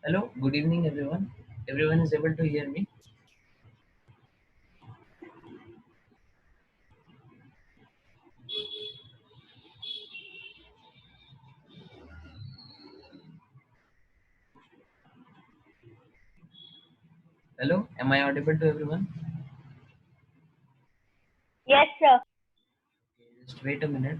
Hello, good evening, everyone. Everyone is able to hear me. Hello, am I audible to everyone? Yes, sir. Just wait a minute.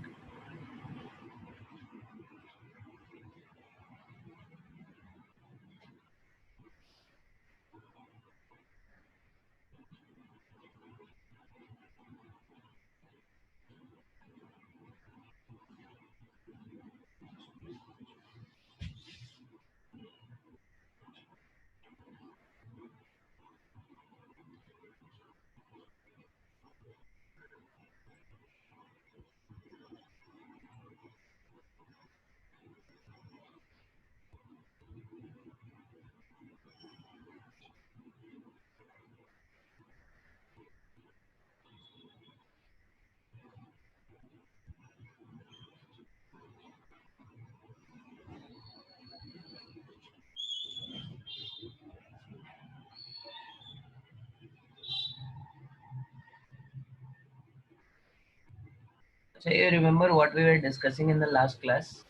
So you remember what we were discussing in the last class?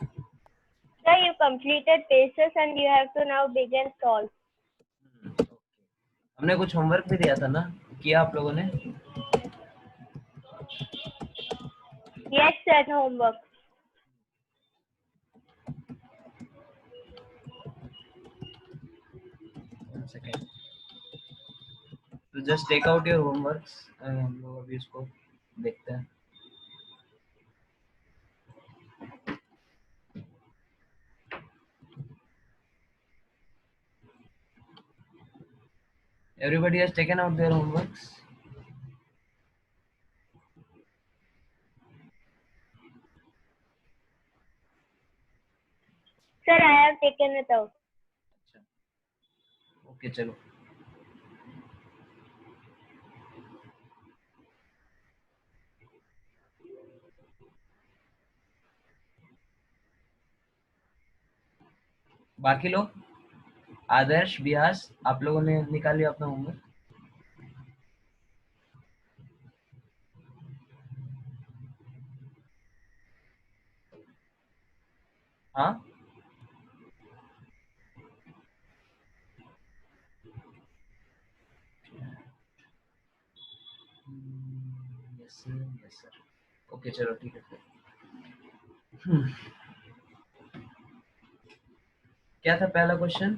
Sir, you completed paces and you have to now begin solve. हमने कुछ homework भी दिया था ना, किया आप लोगों ने? Yes, sir, homework. One second. तो just take out your homeworks. हम लोग अभी इसको देखते हैं. Everybody has taken out their homeworks. Sir, I have taken it out. Okay चलो. बाकी लोग, आदर्श, व्यास, आप लोगों ने निकाल लिया अपना होमवर्क? हाँ. Yes sir, yes sir. Okay चलो ठीक है फिर. क्या था पहला क्वेश्चन?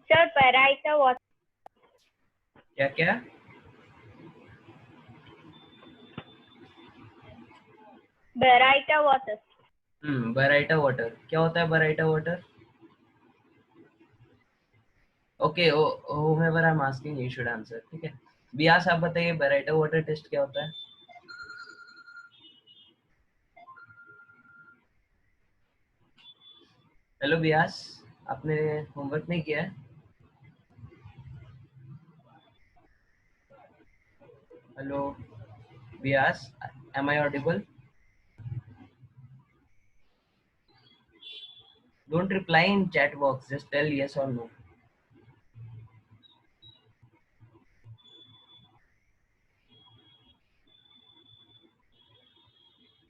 Sir, Paraita water. क्या क्या? Paraita water. Baryta water. क्या होता है baryta water? Okay, whomever I'm asking you should answer. ठीक है. व्यास आप बताइए बराइटा वाटर टेस्ट क्या होता है? हेलो व्यास, आपने होमवर्क नहीं किया है? Hello Vyas, am I audible? Don't reply in chat box, just tell yes or no.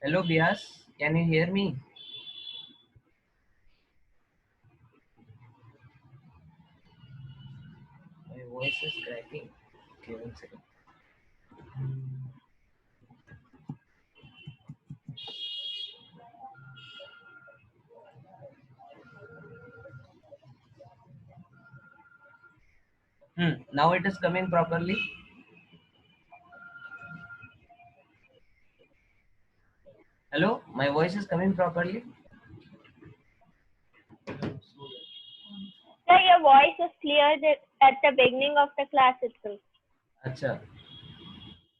Hello Vyas, can you hear me? My voice is cracking. Okay, one second. Now it is coming properly. Hello, my voice is coming properly. Sir, your voice was clear at the beginning of the class itself. अच्छा.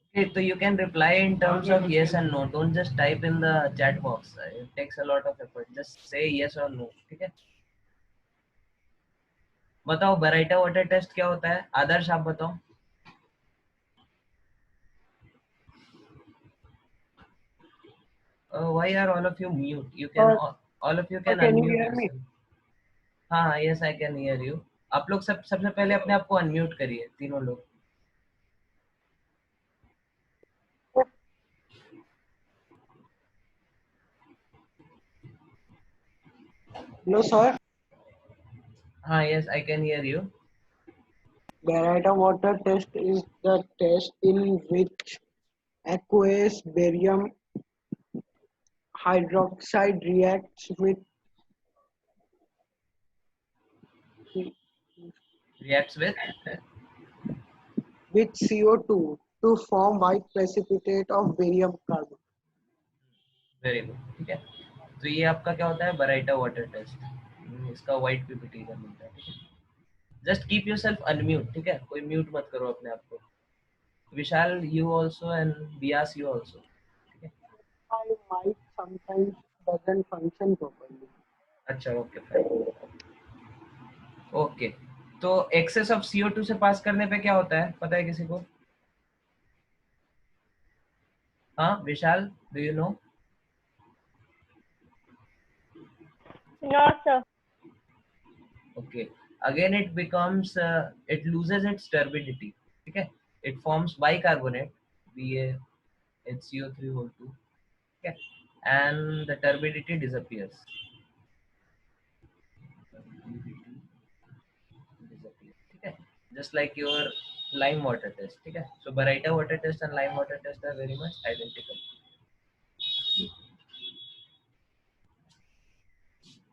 Okay, so you can reply in terms of yes and no. Don't just type in the chat box. It takes a lot of effort. Just say yes or no. ठीक है. बताओ Baryta water test क्या होता है? आदर्श आप बताओ. Why are all of you mute? You can all of you can Can you unmute hear me? yourself. हाँ, yes, I can hear you. आप लोग सबसे पहले अपने आप को अनम्यूट करिए, तीनों लोग. No, sir. हाँ, yes, I can hear you. Baryta water test is the test in which aqueous barium hydroxide reacts Reacts with. CO2 to form white precipitate of barium carbon. Very good. ठीक है, तो ये आपका क्या होता है, baryta water test. इसका white PPT का मिलता है. Just keep yourself unmute. ठीक है, कोई म्यूट मत करो अपने आप को. विशाल, यू आल्सो, एंड बियास, यू आल्सो. ठीक है, My mic sometimes doesn't function properly. अच्छा, ओके, फाइन. ओके, तो एक्सेस ऑफ CO2 से पास करने पे क्या होता है, पता है किसी को? हाँ, Vishal, do you know? No, sir. Okay, again it becomes it loses its turbidity. ठीक है, it forms bicarbonate, BaHCO3O2. okay, and the turbidity disappears. ठीक है, just like your lime water test. ठीक है, so Baryta water test and lime water test are very much identical.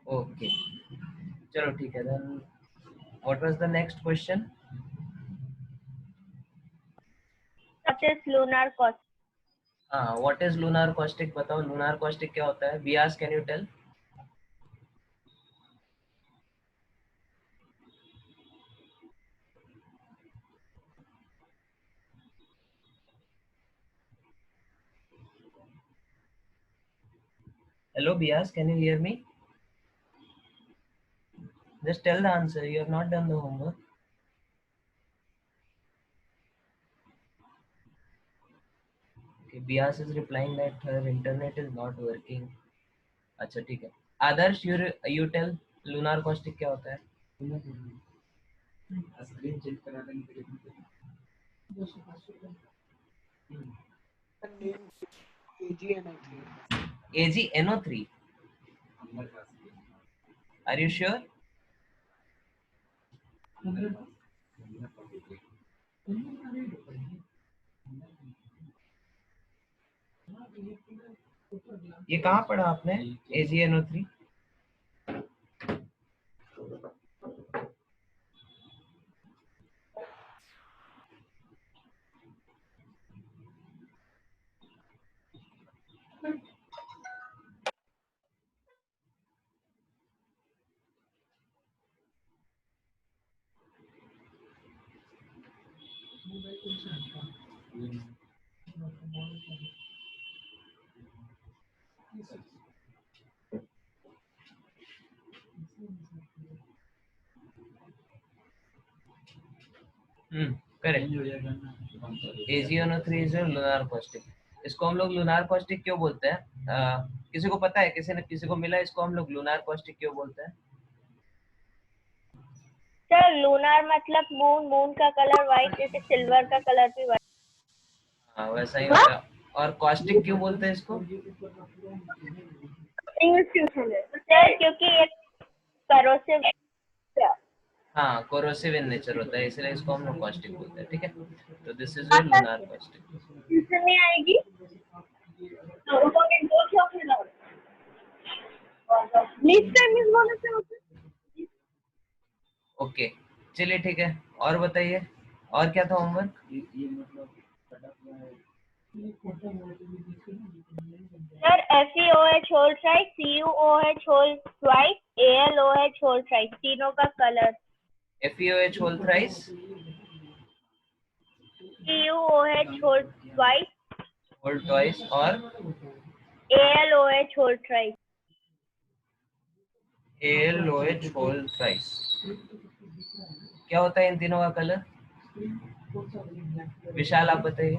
Okay, चलो ठीक है. Then what was the next question? What is lunar caustic? हाँ, what is lunar caustic? बताओ, lunar caustic क्या होता है? Bias, can you tell? Hello, Bias, can you hear me? Just tell the answer. You have not done the homework. Okay, Bias is replying that her internet is not working. अच्छा, ठीक है. Adarsh, you tell lunar caustic क्या होता है? AgNO3. Are you sure? ये कहाँ पढ़ा आपने, AgNO3? Correct. AgNO3 is lunar caustic. इसको हम लोग लुनार कॉस्टिक क्यों बोलते हैं? किसी को पता है? किसी को मिला इसको हम लोग लुनार कॉस्टिक क्यों बोलते हैं? सर लूनार मतलब मून, मून का कलर व्हाइट, जैसे सिल्वर का कलर भी व्हाइट. हाँ, वैसा ही होता है. और कॉस्टिक क्यों बोलते हैं इसको? सर क्योंकि एक करोसिव. हाँ, कोरोसिव इन नेचर होता है, इसलिए इसको हम लोग कॉस्टिक बोलते हैं. ठीक है, तो this is your lunar caustic. नहीं आएगी. ओके, चलिए ठीक है. और बताइए, और क्या था homework? Sir FeOH whole thrice, CuOH whole twice, AlOH whole thrice, तीनों का colour. FeOH whole thrice, CuOH whole twice, whole twice, और AlOH whole thrice. AlOH whole thrice. क्या होता है इन तीनों का कलर? विशाल, आप बताइए.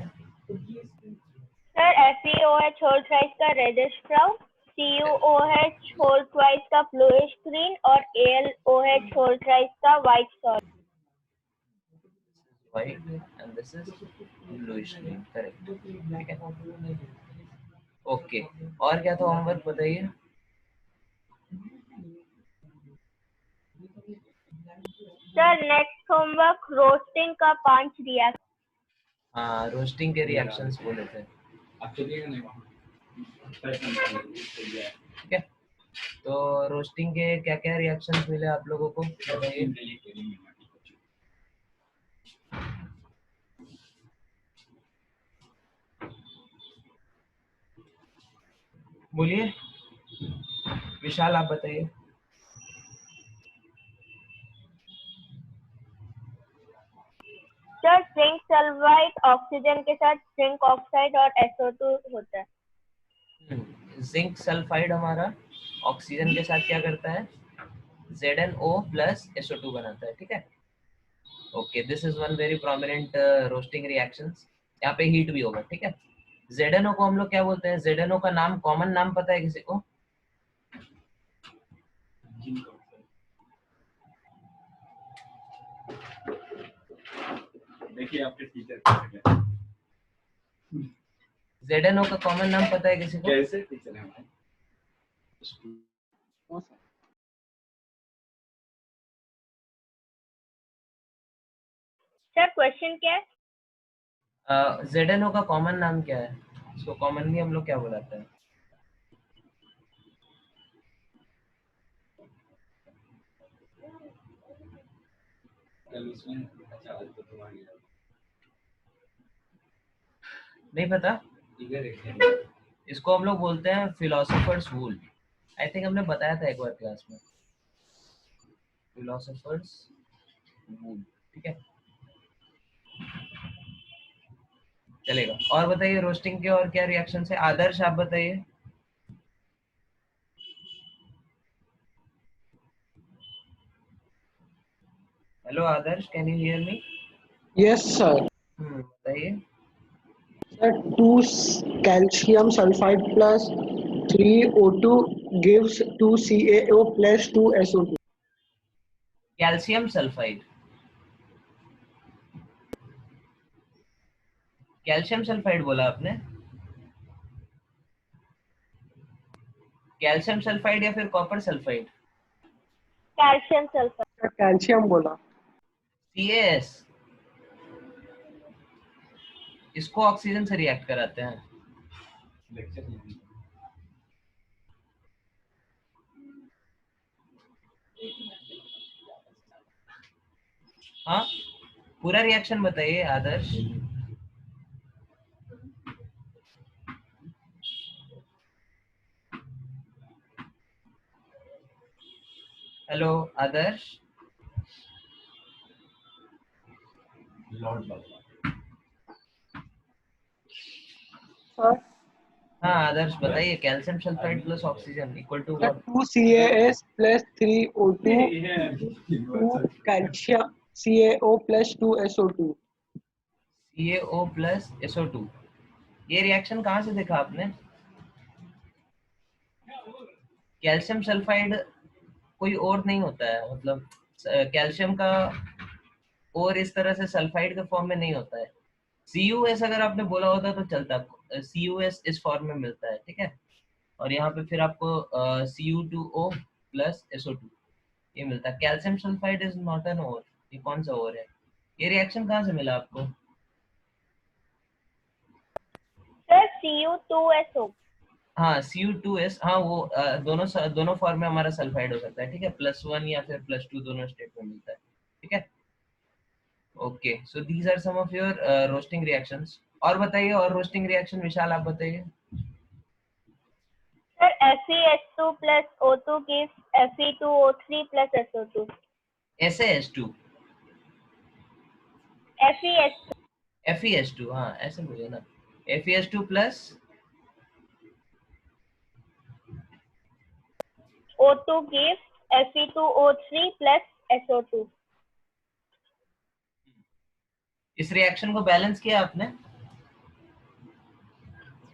सर FeOH होल ट्वाइस का reddish brown, CuOH whole twice का ब्लूइश ग्रीन और AlOH होल ट्वाइस का white salt. white and this is bluish green, correct, ठीक है। ओके, और क्या था होमवर्क बताइए। सर नेक्स्ट होमवर्क रोस्टिंग का 5 रिएक्शन। हाँ, रोस्टिंग के रिएक्शंस बोले थे, ठीक है। तो रोस्टिंग के क्या क्या रिएक्शंस मिले आप लोगों को बताइए। बोलिए विशाल, आप बताइए। सर जिंक सल्फाइड ऑक्सीजन के साथ जिंक ऑक्साइड और SO2 होता है। जिंक सल्फाइड हमारा ऑक्सीजन के साथ क्या करता है, ZnO प्लस SO2 बनाता है, ठीक है। Okay, this is one very prominent roasting reactions. यहाँ पे हीट भी होगा, ठीक है। ZnO को हम लोग क्या बोलते हैं, ZnO का नाम, कॉमन नाम पता है किसी को? देखिए आपके टीचर ZnO का कॉमन नाम पता है किसी को? कैसे टीचर हैं हमारे? सर क्वेश्चन क्या है? ZnO का कॉमन नाम क्या है, इसको कॉमनली हम लोग क्या बुलाते हैं? नहीं पता? इसको हम लोग बोलते हैं फिलोसोफर्स वूल। आई थिंक हमने बताया था एक बार क्लास में, फिलोसोफर्स वूल, ठीक है, चलेगा। और बताइए रोस्टिंग के और क्या रिएक्शन है। आदर्श आप बताइए। Hello Adarsh, can you hear me? Yes, sir. बताइए। Sir, 2 calcium sulfide plus 3 O2 gives 2 CaO plus 2 SO2. Calcium sulphide, calcium sulphide बोला आपने? कैल्शियम सल्फाइड या फिर copper sulphide? Calcium sulphide. Calcium बोला। CaS, इसको ऑक्सीजन से रिएक्ट कराते हैं। हाँ, पूरा रिएक्शन बताइए आदर्श। हेलो आदर्श। Sir, हाँ आदर्श बताइए, calcium sulphide plus oxygen equal to what? 2 CaS plus 3 O2 2 calcium CaO plus 2 SO2. CaO plus SO2। ये रिएक्शन कहाँ से देखा आपने? कैल्शियम सल्फाइड कोई और नहीं होता है, मतलब कैल्शियम का और इस तरह से सल्फाइड के फॉर्म में नहीं होता है। CuS अगर आपने बोला होता तो चलता, CuS इस फॉर्म में मिलता है, ठीक है। और यहाँ पे फिर आपको Cu2O प्लस SO2 ये मिलता है। Calcium sulphide is not an ore. ये कौन सा ओर है? ये रिएक्शन कहाँ से मिला आपको? Sir Cu2SO। हाँ Cu2S, हाँ वो दोनों फॉर्म में हमारा सल्फाइड हो सकता है, ठीक है। +1 या फिर +2 दोनों स्टेट में मिलता है, ठीक है। Okay, so these are some of your roasting reactions. और बताइए, और रोस्टिंग रिएक्शन विशाल आप बताइए। Sir FeH2 plus O2 gives Fe2O3 plus SO2। ऐसे H2 FeH2 FeH2, हाँ ऐसे बोलिए ना, FeH2 plus O2 gives Fe2O3 plus SO2। इस रिएक्शन को बैलेंस किया आपने?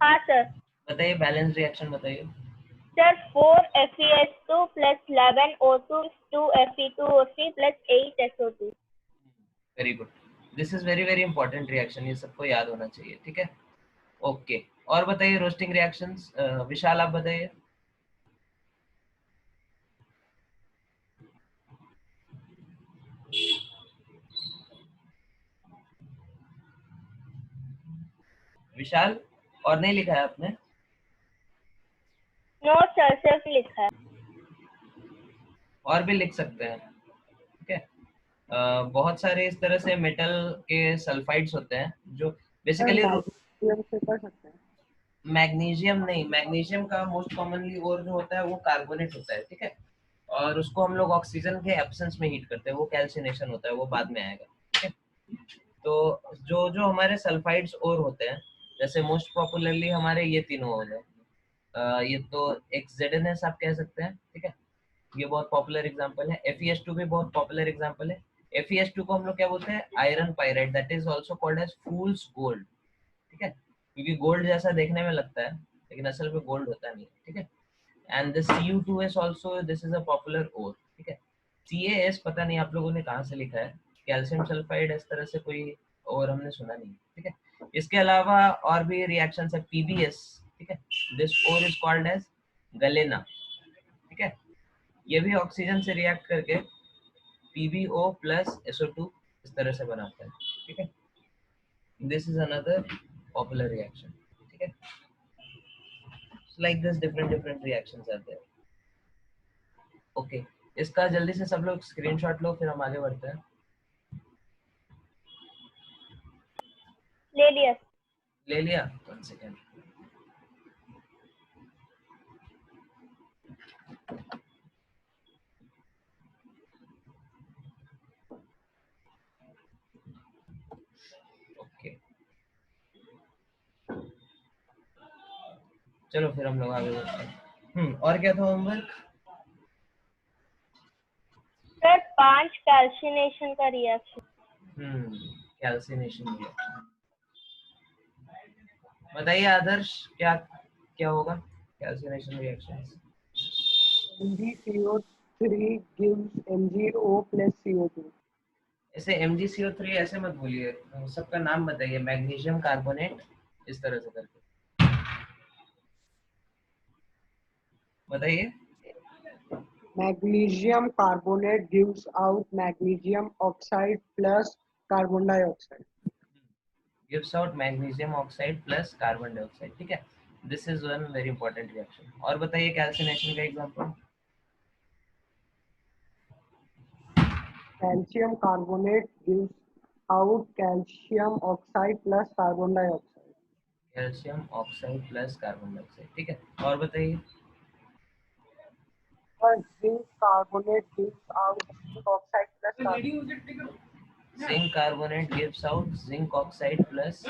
हाँ सर। बताइए बैलेंस रिएक्शन बताइए। Sir 4 FeS2 plus 11 O2 2 Fe2O3 plus 8 SO2। Very good, this is very very important reaction, ये सबको याद होना चाहिए, ठीक है। ओके, और बताइए रोस्टिंग रिएक्शंस, विशाल आप बताइए। विशाल, और नहीं लिखा है आपने? नो सर, सिर्फ लिखा है। और भी लिख सकते हैं, ठीक है। बहुत सारे इस तरह से मेटल के सल्फाइड्स होते हैं जो सर बेसिकली, मैग्नीशियम से कर सकते हैं। मैग्नीशियम नहीं, मैग्नीशियम का मोस्ट कॉमनली और जो होता है वो कार्बोनेट होता है, ठीक है। और उसको हम लोग ऑक्सीजन के एब्सेंस में हीट करते हैं, वो कैल्सिनेशन होता है, वो बाद में आएगा, ठीक है। तो जो जो हमारे सल्फाइड्स और होते हैं, जैसे मोस्ट पॉपुलरली हमारे ये तीनों हो गए, ये तो एक ZnS आप कह सकते हैं, ठीक है। ये बहुत पॉपुलर एग्जांपल है। FeS2 भी बहुत पॉपुलर एग्जांपल है। FeS2 को हम लोग क्या बोलते हैं? Iron pyrite, that is also called as fool's gold, ठीक है, क्योंकि गोल्ड जैसा देखने में लगता है लेकिन असल में गोल्ड होता नहीं, ठीक है। And the Cu2s also, this is a popular ore, ठीक है। CaS पता नहीं आप लोगों ने कहाँ से लिखा है, कैल्शियम सल्फाइड इस तरह से कोई और हमने सुना नहीं, ठीक है। इसके अलावा और भी रिएक्शंस है, PbS, ठीक है, this ore is called as galena, ठीक है। ये भी ऑक्सीजन से रिएक्ट करके PbO प्लस SO2 इस तरह से बनाता है, ठीक है। This is another popular reaction, ठीक है। Like this different different reactions are there. Okay, इसका जल्दी से सब लोग स्क्रीनशॉट लो, फिर हम आगे बढ़ते हैं। ले लिया। ले लिया? 1 सेकेंड। ओके, चलो फिर हम लोग आगे बढ़ते हैं। और क्या था होमवर्क? सर 5 कैल्सिनेशन का रिएक्शन। Calcination reaction. बताइए आदर्श, क्या क्या होगा calcination reaction? MgCO3 gives MgO plus CO2। ऐसे MgCO3 ऐसे मत बोलिए, सबका नाम बताइए, मैग्नीशियम कार्बोनेट, इस तरह से करके बताइए। Magnesium carbonate gives out magnesium oxide plus carbon dioxide। Gives out magnesium oxide plus carbon dioxide, ठीक है। This is one very important reaction. और बताइए कैल्सिनेशन का example. Calcium carbonate gives out calcium oxide plus carbon dioxide। Calcium oxide plus carbon dioxide, ठीक है। और बताइए। और zinc carbonate gives out zinc oxide plus zinc carbonate gives out zinc oxide plus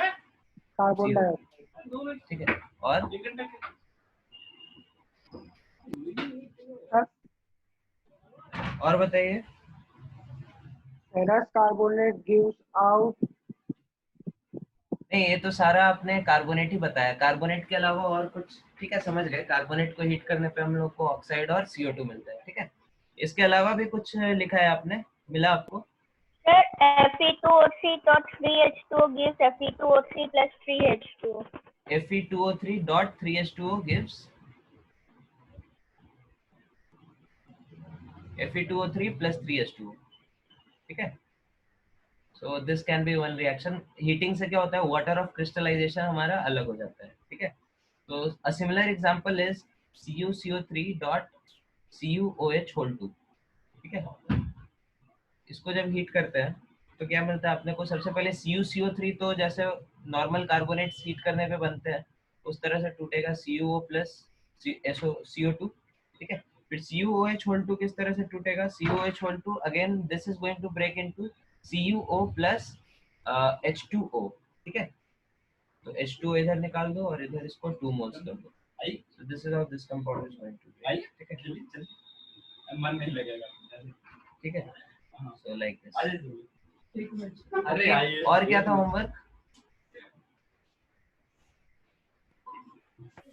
carbon CO2, dioxide। ठीक है। और Sir, और बताइए। ferrous carbonate gives out नहीं, ये तो सारा आपने कार्बोनेट ही बताया, कार्बोनेट के अलावा और कुछ? ठीक है, समझ गए, कार्बोनेट को हीट करने पे हम लोग को ऑक्साइड और CO2 मिलता है, ठीक है। इसके अलावा भी कुछ लिखा है आपने, मिला आपको? Sir Fe2O3 dot 3H2O gives Fe2O3 plus 3H2O। Fe2O3 dot 3H2O gives Fe2O3 plus 3H2O, ठीक है। So this can be one reaction. Heating से क्या होता है, वाटर ऑफ क्रिस्टलाइजेशन हमारा अलग हो जाता है, ठीक है। तो a similar example is CuCO3 dot CuOH whole 2, ठीक है। इसको जब हीट करते हैं तो क्या मिलता है अपने को? सबसे पहले CuCO3 तो जैसे नॉर्मल कार्बोनेट्स हीट करने पे बनते हैं उस तरह से टूटेगा, CuO प्लस CO2, ठीक है। फिर CuOH होल 2 किस तरह से टूटेगा? CuOH whole 2 again this is going to break into CuO plus H2O, ठीक है। तो H2O इधर निकाल दो और इधर इसको 2 मोल्स कर दो। So this is how this compound is going to be, ठीक है। मन नहीं लगेगा। ठीक है, so like this। अरे और क्या था होमवर्क?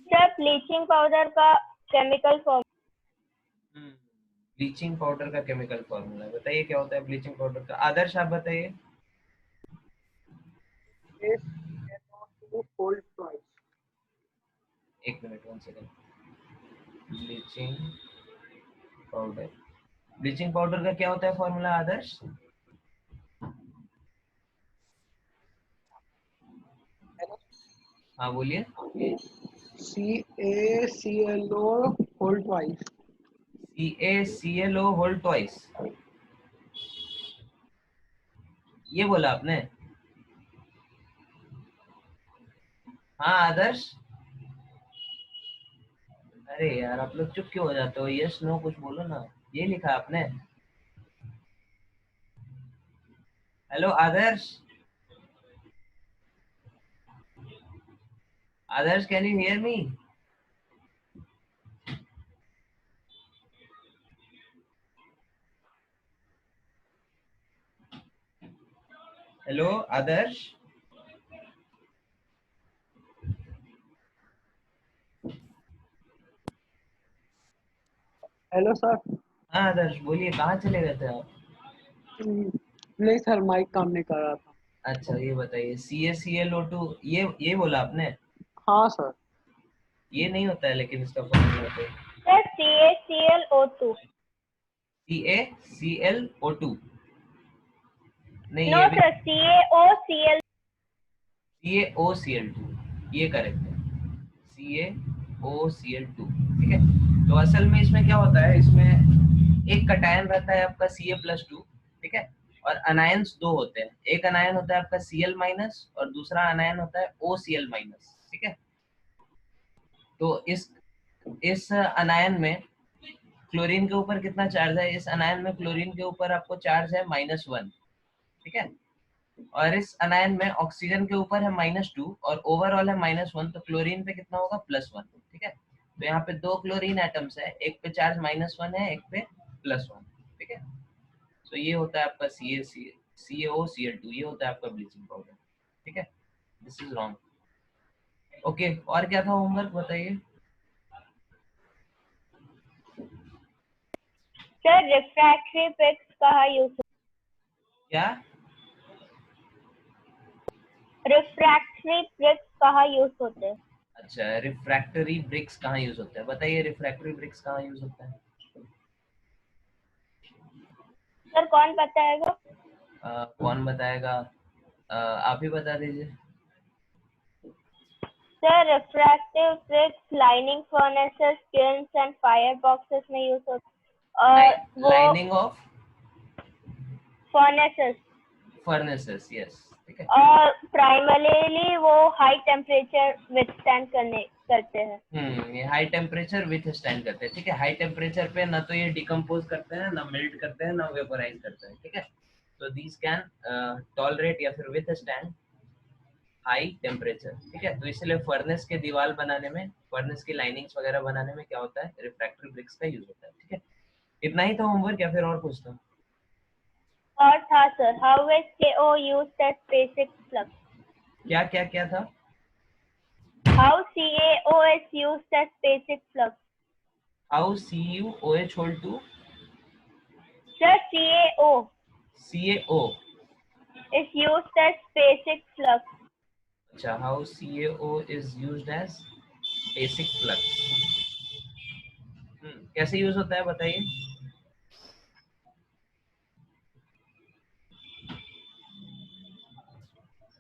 सर ब्लीचिंग पाउडर का केमिकल फॉर्म। ब्लीचिंग पाउडर का केमिकल फॉर्मूला बताइए क्या होता है ब्लीचिंग पाउडर का। आदर्श आप बताइए। SnO2 whole twice. एक minute, 1 second. Bleaching powder, bleaching powder का क्या होता है फॉर्मूला आदर्श? हाँ बोलिए। CaClO whole twice. CaClO whole twice, ये बोला आपने? हाँ आदर्श। अरे यार आप लोग चुप क्यों हो जाते हो? यस नो कुछ बोलो ना। ये लिखा आपने? Hello Adarsh, Adarsh can you hear me? Hello Adarsh. Hello sir. हाँ आदर्श बोलिए, कहाँ चले गए थे आप? नहीं सर, माइक काम नहीं कर रहा था। अच्छा ये बताइए, CaClO2, ये बोला आपने? हाँ सर। ये नहीं होता है लेकिन इसका फॉर्मूला तो सर CaClO2। CaClO2 नहीं, नो ये भी सर CaOCl। CaOCl2, ये करेक्ट है। CaOCl2, ठीक है। तो असल में इसमें क्या होता है, इसमें एक कटायन रहता है आपका Ca+2, ठीक है। और अनायंस दो होते हैं, एक अनायन होता है आपका Cl- और दूसरा अनायन होता है OCl-, ठीक है। तो इस अनायन में क्लोरीन के ऊपर कितना चार्ज है? इस अनायन में क्लोरीन के ऊपर आपको चार्ज है -1, ठीक है। और इस अनायन में ऑक्सीजन के ऊपर है -2 और ओवरऑल है -1, तो क्लोरीन पे कितना होगा? +1, ठीक है। तो यहाँ पे दो क्लोरीन एटम्स है, एक पे चार्ज -1 है, एक पे +1, ठीक है। तो ये होता है आपका CaOCl2, ये होता है आपका ब्लीचिंग पाउडर, ठीक है। This is wrong. ओके, और क्या था होमवर्क बताइए। सर रिफ्रैक्टरी ब्रिक्स कहाँ यूज क्या? रिफ्रैक्टरी ब्रिक्स कहाँ यूज होते हैं? अच्छा, रिफ्रैक्टरी ब्रिक्स कहाँ यूज होता है बताइए, रिफ्रैक्टरी ब्रिक्स कहाँ यूज होता है? सर कौन बताएगा? कौन बताएगा? आप ही बता दीजिए। Sir refractive bricks lining furnaces, kilns and fire boxes में यूज होते और वो lining of furnaces furnaces, yes, ठीक है। और प्राइमरीली वो हाई टेम्परेचर विथस्टैंड करते हैं। ये हाई टेम्परेचर विथ स्टैंड करते हैं, ठीक है। हाई टेम्परेचर पे ना तो ये डिकम्पोज करते हैं, ना मेल्ट करते हैं, ना वेपोराइज करते हैं, ठीक है। तो दीज कैन टॉलरेट या फिर विथ स्टैंड हाई टेम्परेचर, ठीक है। तो इसलिए फर्नेस के दीवार बनाने में, फर्नेस की लाइनिंग्स वगैरह बनाने में क्या होता है? रिफ्रैक्टरी ब्रिक्स का यूज होता है, ठीक है। इतना ही था होमवर्क या फिर और कुछ था? और था sir, how is KO used as basic flux? क्या क्या क्या था? How CaO is used as basic flux? How CuOH whole two Sir, CaO CaO। is used as basic flux. अच्छा, how CaO is used as basic flux. कैसे use होता है बताइए।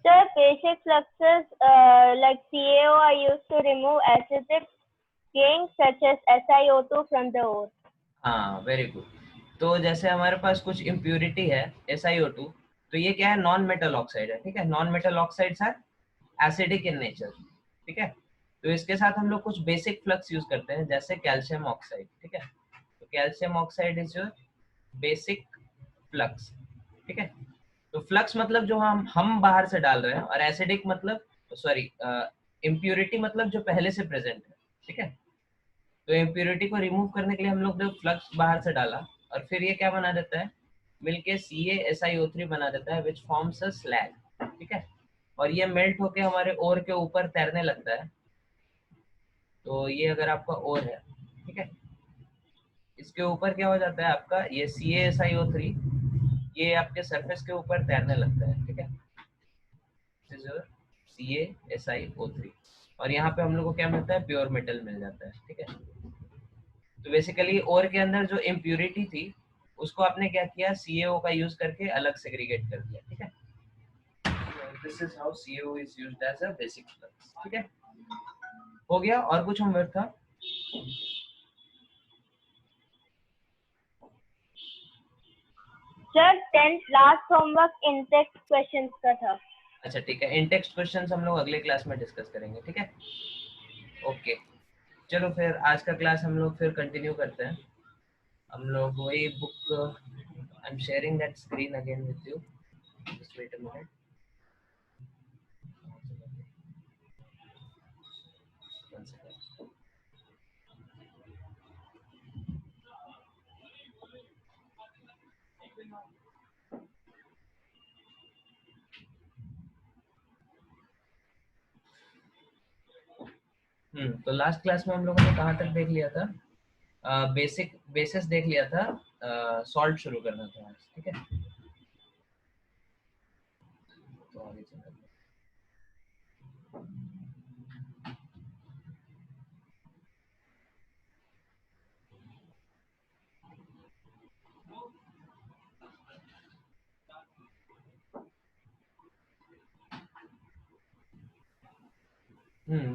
Sir, basic fluxes like CaO are used to remove acidic gangs such as SiO2 from the ore. हाँ very good. तो जैसे हमारे पास कुछ इम्प्यूरिटी है SiO2, तो ये क्या है? नॉन मेटल ऑक्साइड है, ठीक है। Non metal oxides are acidic in nature, ठीक है। तो इसके साथ हम लोग कुछ बेसिक फ्लक्स यूज करते हैं, जैसे कैल्शियम ऑक्साइड, ठीक है। तो calcium oxide is your basic flux, ठीक है। तो फ्लक्स मतलब जो हम बाहर से डाल रहे हैं, और एसिडिक मतलब, सॉरी, इम्प्यूरिटी मतलब जो पहले से प्रेजेंट है, ठीक है। तो इम्प्योरिटी को रिमूव करने के लिए हम लोग ने फ्लक्स बाहर से डाला, और फिर ये क्या बना देता है? मिलके CaSiO3 बना देता है, विच फॉर्म्स अ स्लैग, ठीक है। और ये मेल्ट होके हमारे ओर के ऊपर तैरने लगता है, तो ये अगर आपका ओर है, ठीक है, इसके ऊपर क्या हो जाता है आपका ये CaSiO3, ये आपके सरफेस के ऊपर तैरने लगता है, ठीक है, CaSiO3, और यहाँ पे हम लोग को क्या मिलता है, प्योर मेटल मिल जाता है, ठीक है। तो बेसिकली ओर के अंदर जो इम्प्यूरिटी थी उसको आपने क्या किया, CaO का यूज करके अलग सेग्रीगेट कर दिया, ठीक है। This is how CaO is used as a basic flux, ठीक है। हो गया, और कुछ होमवर्क था? Sir 10th last homework intext questions का था। अच्छा ठीक है, इन टेक्स्ट क्वेश्चंस हम लोग अगले क्लास में डिस्कस करेंगे, ठीक है। ओके, चलो फिर आज का क्लास हम लोग फिर कंटिन्यू करते हैं। हम लोग वही book, I am sharing that screen again with you, just wait a minute. तो लास्ट क्लास में हम लोगों ने कहाँ तक देख लिया था, बेसिक बेसिस देख लिया था, सॉल्ट शुरू करना था आज, ठीक है। तो आगे चलते हैं।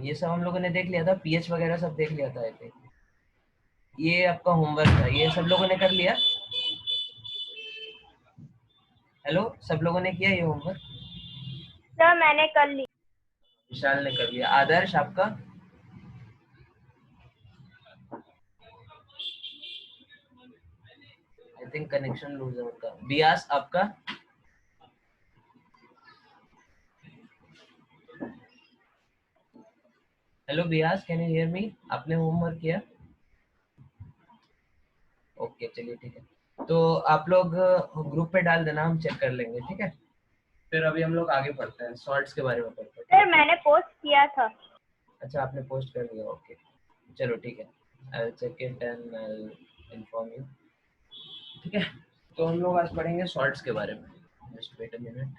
ये सब हम लोगों ने देख लिया था, पीएच वगैरह सब देख लिया था, आई थिंक। ये आपका होमवर्क था, ये सब लोगों ने कर लिया? हेलो, सब लोगों ने किया ये होमवर्क? सर मैंने कर ली। विशाल ने कर लिया। आदर्श आपका? आई थिंक कनेक्शन लूज है उनका। बियास आपका? Hello Beas, can you hear मी? आपने होमवर्क किया? ओके चलिए ठीक है, तो आप लोग ग्रुप पे डाल देना, हम चेक कर लेंगे, ठीक है। फिर अभी हम लोग आगे पढ़ते हैं, शॉर्ट्स के बारे में पढ़ते हैं, ठीक सर है? मैंने पोस्ट किया था। अच्छा आपने पोस्ट कर दिया, ओके चलो ठीक है, I will check it and I will inform you, ठीक है। तो हम लोग आज पढ़ेंगे शॉर्ट्स के बारे में, जस्ट वेट अ मिनट।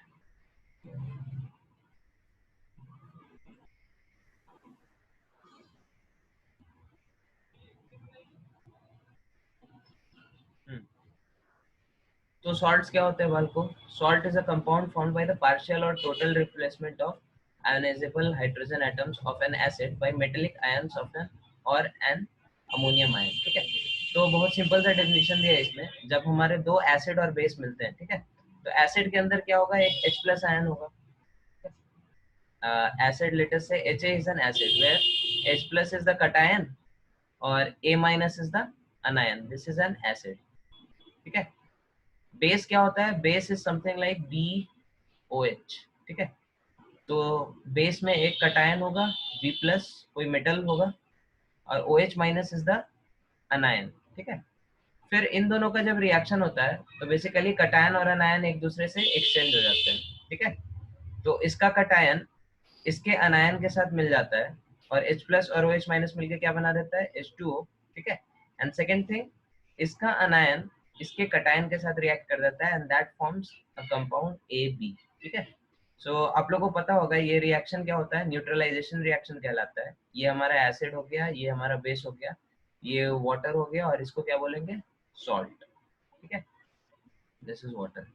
तो सॉल्ट्स क्या होते हैं बालको? Salt is a compound formed by the partial और total replacement of ionizable hydrogen atoms of an acid by metallic ions of an or an ammonium ion, ठीक है। तो बहुत सिंपल सा डेफिनेशन दिया है इसमें, जब हमारे दो एसिड और बेस मिलते हैं, ठीक है, तो एसिड के अंदर क्या होगा, एक H प्लस आयन होगा। एसिड लेटेस्ट से HA is an acid where H plus is the cation और A minus is the anion, this is an acid, ठीक है। बेस क्या होता है, base is something like BOH, ठीक है। तो बेस में एक कटायन होगा B प्लस, कोई मेटल होगा, और OH माइनस इज द अनायन, ठीक है। फिर इन दोनों का जब रिएक्शन होता है तो बेसिकली कटायन और अनायन एक दूसरे से एक्सचेंज हो जाते हैं, ठीक है। तो इसका कटायन इसके अनायन के साथ मिल जाता है और H प्लस और OH माइनस मिलकर क्या बना देता है, H2O, ठीक है। एंड सेकेंड थिंग, इसका अनायन इसके कटायन के साथ रिएक्ट कर देता है and that forms a compound AB, ठीक है। सो आप लोगों को पता होगा ये रिएक्शन क्या होता है, न्यूट्रलाइजेशन रिएक्शन कहलाता है। ये हमारा एसिड हो गया, ये हमारा बेस हो गया, ये वाटर हो गया, और इसको क्या बोलेंगे, सॉल्ट, ठीक है। This is water.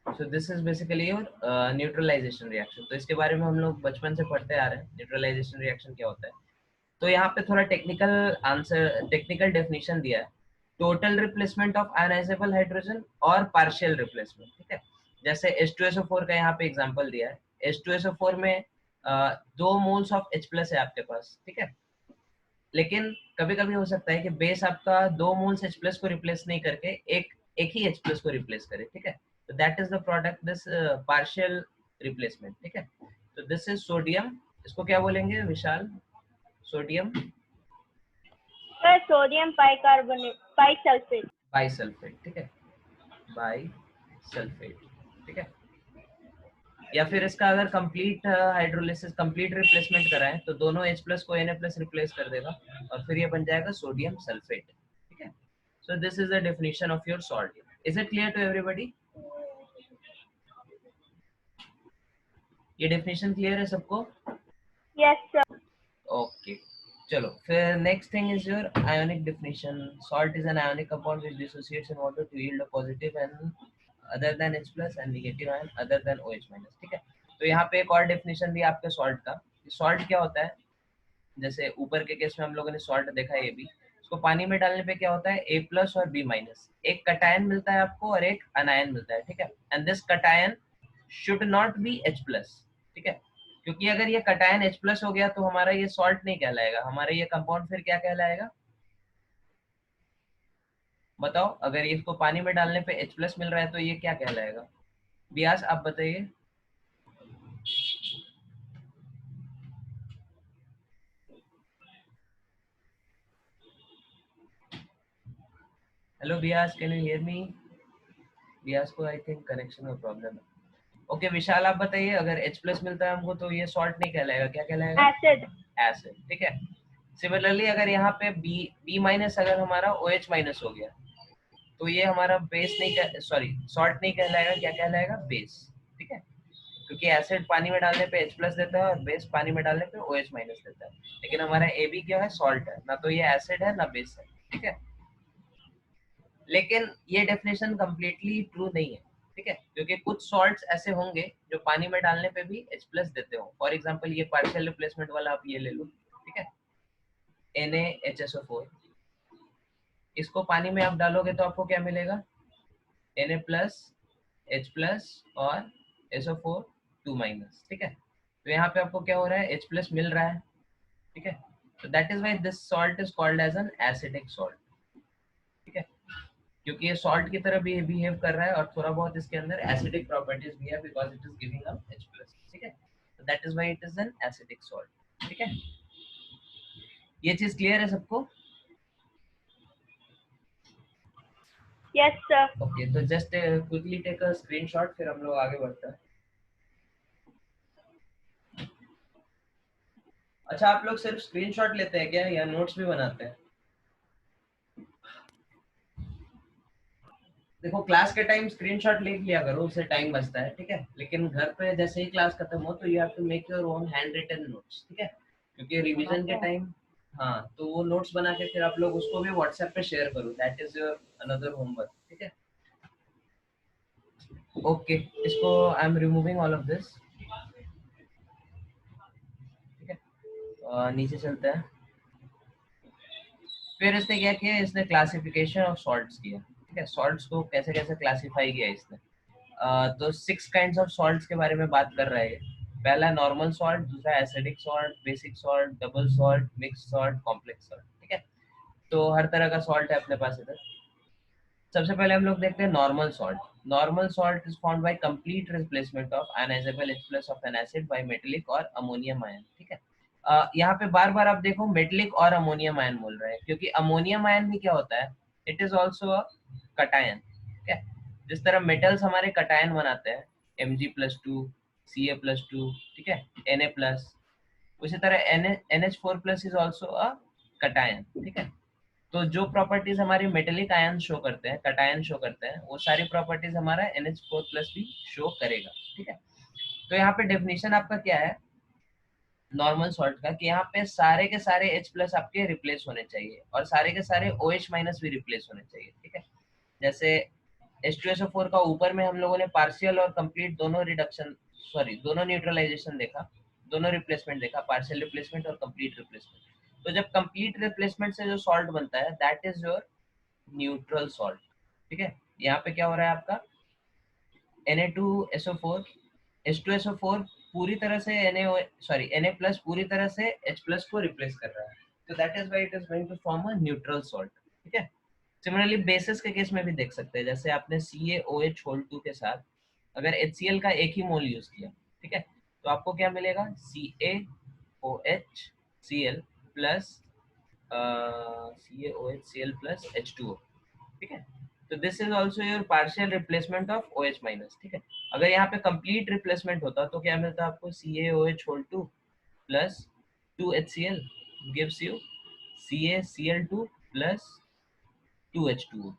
So this is basically your neutralisation reaction. तो इसके बारे में हम लोग बचपन से पढ़ते आ रहे हैं, न्यूट्रलाइजेशन रिएक्शन क्या होता है। तो यहाँ पे थोड़ा टेक्निकल आंसर, टेक्निकल डेफिनेशन दिया है, total replacement of ionisable hydrogen और पार्शियल रिप्लेसमेंट, ठीक है। जैसे H2SO4 का यहाँ पे एग्जांपल दिया है, H2SO4 में 2 मोल्स ऑफ H प्लस है आपके पास, ठीक है। लेकिन कभी कभी हो सकता है कि बेस आपका 2 मोल्स H प्लस को रिप्लेस नहीं करके एक एक ही H प्लस को रिप्लेस करे, ठीक है। तो that is the product, this partial replacement, ठीक है। तो दिस इज सोडियम, इसको क्या बोलेंगे Vishal? Sodium sir sodium bicarbonate, bisulphate. Bisulphate, ठीक है, बाइसल्फेट, ठीक है। या फिर इसका अगर कंप्लीट हाइड्रोलिसिस कंप्लीट रिप्लेसमेंट कराएं तो दोनों H प्लस को Na प्लस रिप्लेस कर देगा और फिर ये बन जाएगा सोडियम सल्फेट, ठीक है। So this is the definition of your salt. Is it clear to everybody? ये डेफिनेशन क्लियर है सबको? Yes sir. ओके चलो फिर next thing is your ionic definition. Salt is an ionic compound which dissociates in water to yield a positive and other than H plus and negative ion other than OH minus, ठीक है। तो यहाँ पे एक और definition दी आपके salt का। Salt क्या होता है, जैसे ऊपर के केस में हम लोगों ने सॉल्ट देखा है, AB उसको पानी में डालने पे क्या होता है, A प्लस और B माइनस, एक कटायन मिलता है आपको और एक अनायन मिलता है, ठीक है। And this cation should not be H plus, ठीक है, क्योंकि अगर ये कटायन H प्लस हो गया तो हमारा ये सॉल्ट नहीं कहलाएगा, हमारा ये कंपाउंड फिर क्या कहलाएगा बताओ। अगर इसको पानी में डालने पे H प्लस मिल रहा है तो ये क्या कहलाएगा? बियास आप बताइए। Hello Beas, can you hear मी? बियास को आई थिंक कनेक्शन में प्रॉब्लम है। ओके विशाल आप बताइए, अगर H प्लस मिलता है हमको तो ये सॉल्ट नहीं कहलाएगा, क्या कहलाएगा? एसिड। एसिड, ठीक है। सिमिलरली अगर यहाँ पे B माइनस अगर हमारा OH माइनस हो गया तो ये हमारा बेस नहीं, सॉरी सॉल्ट नहीं कहलाएगा, क्या कहलाएगा? बेस, ठीक है, क्योंकि एसिड पानी में डालने पे H प्लस देता है और बेस पानी में डालने पे OH माइनस देता है, लेकिन हमारा AB क्या है? सॉल्ट है, ना तो ये एसिड है ना बेस है, ठीक है। लेकिन ये डेफिनेशन कंप्लीटली ट्रू नहीं है, ठीक है, क्योंकि कुछ सॉल्ट्स ऐसे होंगे जो पानी में डालने पे भी H प्लस देते हो। फॉर एग्जांपल ये पार्शियल रिप्लेसमेंट वाला आप ये ले लो, ठीक है, NaHSO4, इसको पानी में आप डालोगे तो आपको क्या मिलेगा? Na प्लस H प्लस और SO4 2 माइनस, ठीक है। तो यहाँ पे आपको क्या हो रहा है? H प्लस मिल रहा है, ठीक है। तो that is why this salt is called as an acidic salt, ठीक है, क्योंकि ये सॉल्ट की तरह भी बिहेव कर रहा है और थोड़ा बहुत इसके अंदर एसिडिक प्रॉपर्टीज भी है because it is giving up H plus, ठीक है। तो that is why it is an acidic salt, ठीक है। ये चीज क्लियर है सबको? Yes sir. ओके तो just quickly take a screenshot, फिर हम लोग आगे बढ़ते हैं। अच्छा आप लोग सिर्फ स्क्रीनशॉट लेते हैं क्या या नोट्स भी बनाते हैं? देखो क्लास के टाइम स्क्रीनशॉट ले लिया करो, उससे टाइम बचता है, ठीक है, लेकिन घर पे जैसे ही क्लास खत्म हो तो you have to make your own hand written notes, ठीक है, क्योंकि रिवीजन के टाइम हाँ तो वो नोट्स बना के फिर आप लोग उसको भी व्हाट्सएप पे शेयर करो, that is your another homework, ठीक है। ओके इसको I am removing all of this, ठीक है। नीचे चलते हैं। फिर इसने क्या किया, इसने क्लासिफिकेशन ऑफ सॉल्ट्स किया, ठीक है, सॉल्ट्स को कैसे कैसे क्लासिफाई किया इसने। तो 6 काइंड्स ऑफ सॉल्ट्स के बारे में बात कर रहा है। पहला नॉर्मल सॉल्ट, दूसरा acidic salt, basic salt, double salt, mix salt, complex salt, ठीक है। तो हर तरह का सॉल्ट है अपने पास इधर। सबसे पहले हम लोग देखते हैं normal salt. Normal salt is formed by complete replacement of ionisable H plus of an acid by metallic और अमोनियम आयन, ठीक है। यहाँ पे बार बार आप देखो मेटेलिक और अमोनियम आयन बोल रहे हैं, क्योंकि अमोनियम आयन भी क्या होता है, it is also a cation, ठीक है। जिस तरह मेटल्स हमारे कटायन बनाते हैं Mg+2 Ca+2, ठीक है, Na+, उसी तरह NH4+ is also a cation, ठीक है। तो जो प्रॉपर्टीज हमारी मेटेलिक आयन शो करते हैं, कटायन शो करते हैं, वो सारी प्रॉपर्टीज हमारा NH4+ भी शो करेगा, ठीक है। तो यहाँ पे डेफिनेशन आपका क्या है नॉर्मल सॉल्ट का, कि यहाँ पे सारे के सारे H+ आपके रिप्लेस होने चाहिए और सारे के सारे OH- भी रिप्लेस होने चाहिए, ठीक है। जैसे H2SO4 का ऊपर में हम लोगों ने पार्शियल और कंप्लीट दोनों रिडक्शन, सॉरी दोनों न्यूट्रलाइजेशन देखा, दोनों रिप्लेसमेंट देखा, पार्शियल रिप्लेसमेंट और कंप्लीट रिप्लेसमेंट। तो जब कंप्लीट रिप्लेसमेंट से जो सॉल्ट बनता है that is your neutral salt, ठीक है। यहाँ पे क्या हो रहा है आपका Na2SO4, H2SO4 पूरी तरह से Na+ पूरी तरह से H+ को रिप्लेस कर रहा है, तो that is why it is going to form a neutral salt, ठीक है। सिमिलरली बेसिस के केस में भी देख सकते हैं, जैसे आपने CaOH2 के साथ अगर HCl का एक ही मोल यूज किया, ठीक है, तो आपको क्या मिलेगा CaOHCl plus CaOHCl plus H2O, ठीक है। तो this is also your partial replacement of OH minus, ठीक है। अगर यहाँ पे कंप्लीट रिप्लेसमेंट होता तो क्या मिलता आपको, CaOH whole 2 plus 2HCl gives you CaCl2 plus 2H2O,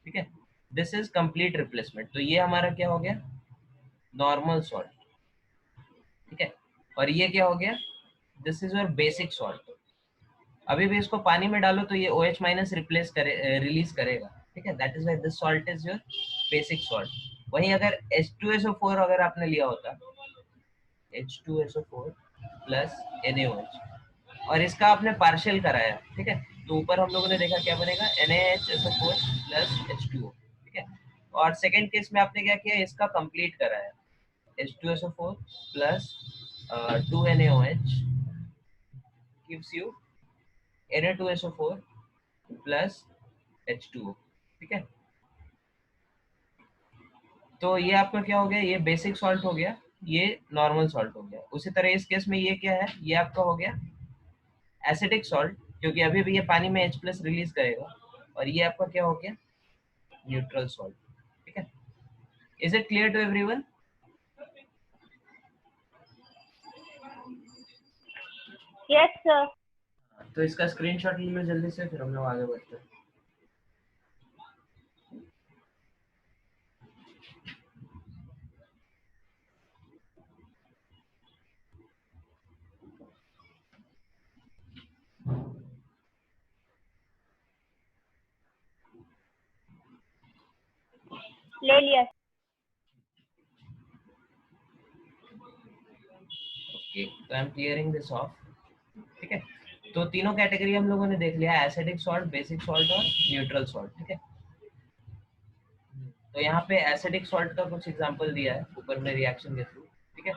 ठीक है। This is complete replacement. तो ये हमारा क्या हो गया, नॉर्मल सॉल्ट, ठीक है। और ये क्या हो गया, this is your basic salt. अभी भी इसको पानी में डालो तो ये OH माइनस रिप्लेस करे, रिलीज करेगा, ठीक है। That is why this salt is your basic salt. वहीं अगर H2SO4 अगर आपने लिया होता, H2SO4 प्लस NaOH, और इसका आपने पार्शियल कराया, ठीक है, तो ऊपर हम लोगों ने देखा क्या बनेगा, NaHSO4 प्लस H2O, ठीक है। और सेकेंड केस में आपने क्या किया, इसका कंप्लीट कराया, H2SO4 plus 2NaOH gives you Na2SO4 plus H2O, ठीक है। तो ये आपका क्या हो गया, ये बेसिक सॉल्ट हो गया, ये नॉर्मल सॉल्ट हो गया। उसी तरह इस केस में ये क्या है, ये आपका हो गया एसिडिक सॉल्ट, क्योंकि अभी भी ये पानी में H प्लस रिलीज करेगा। और ये आपका क्या हो गया, न्यूट्रल सॉल्ट, ठीक है। Is it clear to everyone? Yes sir. तो इसका स्क्रीनशॉट ले लो जल्दी से, फिर हम लोग आगे बढ़ते हैं। ले लिया। ओके, तो I am clearing this of, ठीक है। तो तीनों कैटेगरी हम लोगों ने देख लिया, एसिडिक सॉल्ट, बेसिक सॉल्ट और न्यूट्रल सॉल्ट, ठीक है। तो यहाँ पे एसिडिक सॉल्ट का कुछ एग्जांपल दिया है ऊपर में रिएक्शन के थ्रू, ठीक है।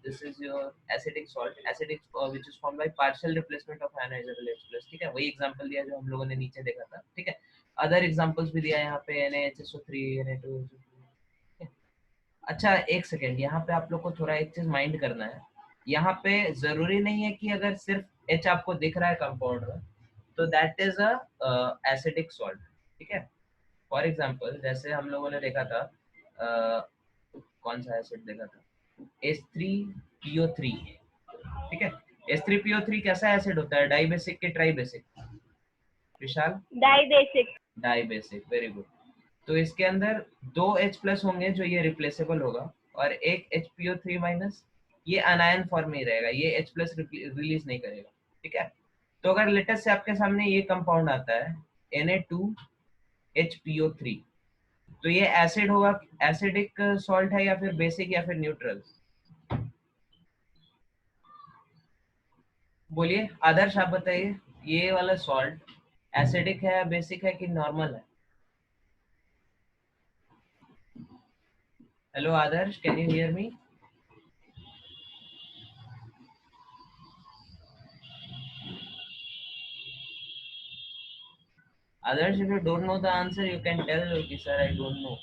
This is your acidic salt, acidic which is formed by partial replacement of ionisable H+, ठीक है। वही एग्जांपल दिया जो हम लोगों ने नीचे देखा था, ठीक है। अदर एग्जांपल्स भी दिया है यहाँ पे, NaHSO3, Na2, ठीक है। अच्छा एक सेकेंड, यहाँ पे आप लोग को थोड़ा एक चीज माइंड करना है। यहाँ पे जरूरी नहीं है कि अगर सिर्फ H आपको दिख रहा है कंपाउंड में तो that is a acidic salt, ठीक है। फॉर एग्जांपल जैसे हम लोगों ने देखा था, कौन सा एसिड देखा था, H3PO3, ठीक है। H3PO3 कैसा एसिड होता है, डाई बेसिक के tri basic, Vishal? Di basic. Di basic, very good. तो इसके अंदर 2 H प्लस होंगे जो ये रिप्लेसेबल होगा, और एक HPO3 माइनस, ये अनायन फॉर्म में ही रहेगा, ये H प्लस रिलीज नहीं करेगा, ठीक है। तो अगर लेटेस्ट से आपके सामने ये कंपाउंड आता है Na2HPO3, तो ये एसिड होगा, एसिडिक सॉल्ट है या फिर बेसिक या फिर न्यूट्रल? बोलिए आदर्श, आप बताइए, ये वाला सॉल्ट एसिडिक है, बेसिक है कि नॉर्मल है? Hello Adarsh, can you hear me? Others, if you don't know the answer, you can tell, okay, sir, I don't know.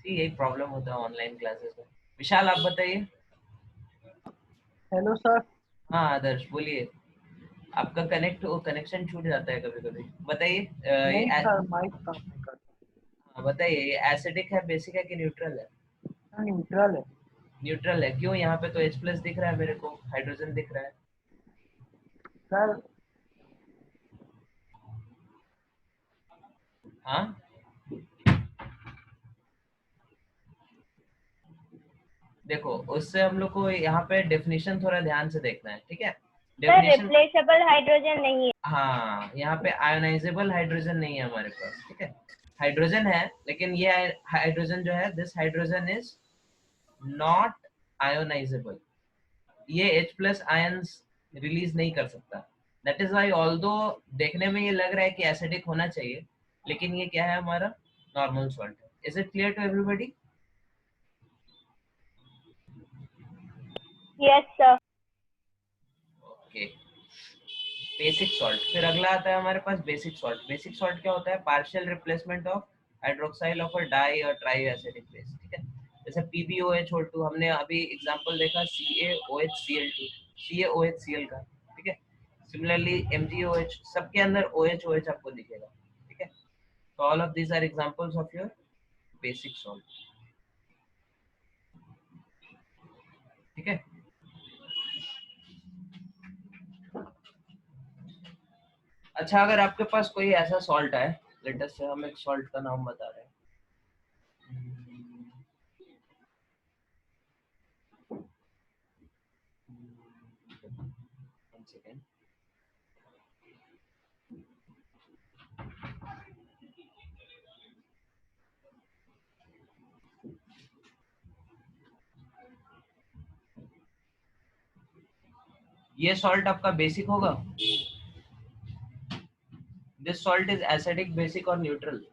See, यही प्रॉब्लम होता है ऑनलाइन क्लासेस में। विशाल आप बताइए। Hello sir. हाँ आदर्श बोलिए, आपका कनेक्शन छूट जाता है कभी कभी, बताइए। नहीं सर, माइक काम नहीं करता। हाँ बताइए, ये एसिडिक है, बेसिक है कि न्यूट्रल है? न्यूट्रल है। न्यूट्रल है, क्यों? यहाँ पे तो H प्लस दिख रहा है मेरे को, हाइड्रोजन दिख रहा है। सर हाँ देखो, उससे हम लोग को यहाँ पे डेफिनेशन थोड़ा ध्यान से देखना है, ठीक है। सर डेफिनेशन, रिप्लेसेबल हाइड्रोजन नहीं है। हाँ यहाँ पे आयोनाइजेबल हाइड्रोजन नहीं है हमारे पास, ठीक है। हाइड्रोजन है, लेकिन ये हाइड्रोजन जो है, this hydrogen is not ionisable, ये H प्लस आयंस रिलीज नहीं कर सकता। दैट इज वाई ऑल्दो देखने में ये लग रहा है कि एसिडिक होना चाहिए, लेकिन ये क्या है, हमारा नॉर्मल सॉल्ट है। Is it clear to everybody? Yes sir. Okay, basic salt. फिर अगला आता है हमारे पास बेसिक सॉल्ट। बेसिक सॉल्ट क्या होता है, partial replacement of hydroxyl of a di और ट्राई एसिडिक बेस, ठीक है। जैसे PbOH2, हमने अभी एग्जांपल देखा CaOHCl2, CaOHCl का, ठीक है। सिमिलरली MgOH, सबके अंदर OH आपको दिखेगा, ठीक है। तो all of these are examples of your basic salt, ठीक है। अच्छा, अगर आपके पास कोई ऐसा सॉल्ट है, लेट अस से हम एक सॉल्ट का नाम बता रहे हैं, वन सेकेंड। ये सॉल्ट आपका बेसिक होगा। This salt is acidic, basic और न्यूट्रल।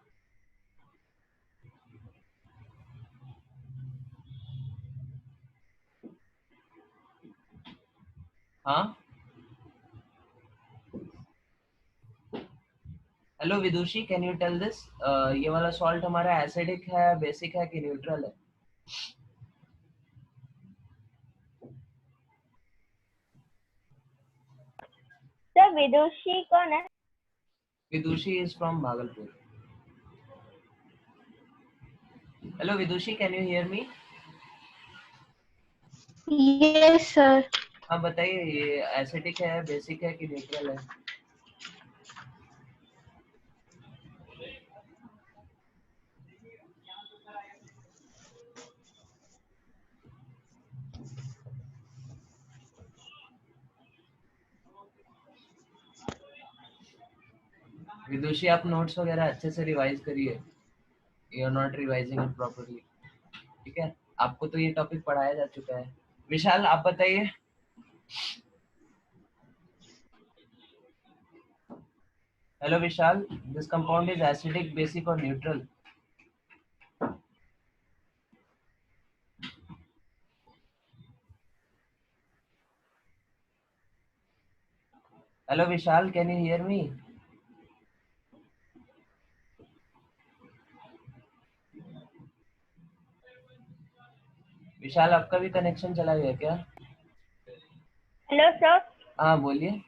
हाँ, hello Vidushi, can you tell this, ये वाला सॉल्ट हमारा एसिडिक है, बेसिक है कि न्यूट्रल है? सर विदुषी कौन है? Vidushi is from Bhagalpur. Hello Vidushi, can you hear me? Yes sir. हाँ बताइए, ये एसिडिक है, बेसिक है कि न्यूट्रल है? विदुषी, आप नोट्स वगैरह अच्छे से रिवाइज करिए, you are not revising it properly, ठीक है। आपको तो ये टॉपिक पढ़ाया जा चुका है। विशाल, आप बताइए। Hello Vishal, this compound is acidic, basic और neutral? Hello Vishal, can you hear me? Vishal, आपका भी कनेक्शन चला गया क्या? Hello sir. हाँ बोलिए।